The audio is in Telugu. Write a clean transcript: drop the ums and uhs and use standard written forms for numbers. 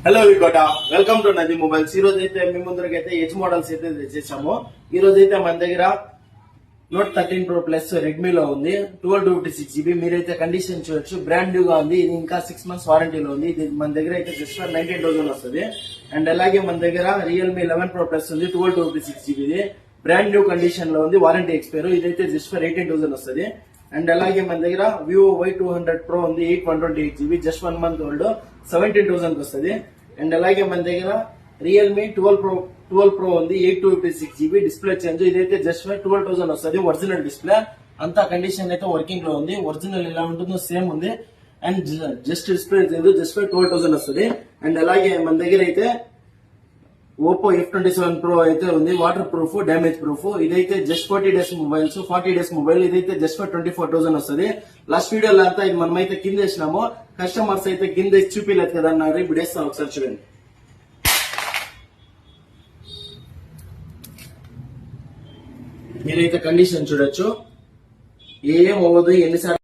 హలో వికోట, వెల్కమ్ టు నది మొబైల్స్. ఈ రోజు అయితే మీ ముందరకైతే హెచ్ మోడల్స్ అయితే తెచ్చేసాము. ఈ రోజు అయితే మన దగ్గర నోట్ 13 Pro ప్లస్ రెడ్మీలో ఉంది. 1256GB. మీరైతే కండిషన్ చూడొచ్చు, బ్రాండ్ న్యూ గా ఉంది. ఇది ఇంకా 6 months వారంటీలో ఉంది. ఇది మన దగ్గర అయితే జస్ట్ 19,000 వస్తుంది. అండ్ అలాగే మన దగ్గర రియల్మీ 11 Pro ప్లస్ ఉంది, 1256GB. బ్రాండ్ న్యూ కండిషన్ లో ఉంది, వారంటీ ఎక్స్పైర్. ఇదైతే జస్ట్ 18,000 వస్తుంది. అండ్ అలాగే మన దగ్గర Vivo Y200 Pro ఉంది, 8/128GB, జస్ట్ 1 month ఓల్డ్, 17,000 వస్తుంది. అండ్ అలాగే మన దగ్గర రియల్మీ 12 Pro ఉంది, 8/256GB, డిస్ప్లే చేంజ్. ఇదైతే జస్ట్ 12,000 వస్తుంది. ఒరిజినల్ డిస్ప్లే, అంతా కండిషన్ అయితే వర్కింగ్ లో ఉంది. ఒరిజినల్ ఎలా ఉంటుందో సేమ్ ఉంది. And just display change, just 12,000 వస్తుంది. అండ్ అలాగే మన దగ్గర అయితే Oppo F27 Pro అయితే ఉంది, వాటర్ ప్రూఫ్, డ్యామేజ్ ప్రూఫ్. ఇదైతే just 40 days mobiles, 40 days mobile. ఇదైతే జస్ట్ 24,000 వస్తుంది. లాస్ట్ వీడియోలో అంతా ఇది మనమైతే కింద వేసినాము. కస్టమర్స్ అయితే కింద చూపించలేదు కదా అన్నారు. ఇప్పుడు వేస్తాం, ఒకసారి చూడండి. మీరైతే కండిషన్ చూడొచ్చు, ఏం అవ్వదు. ఎన్నిసార్లు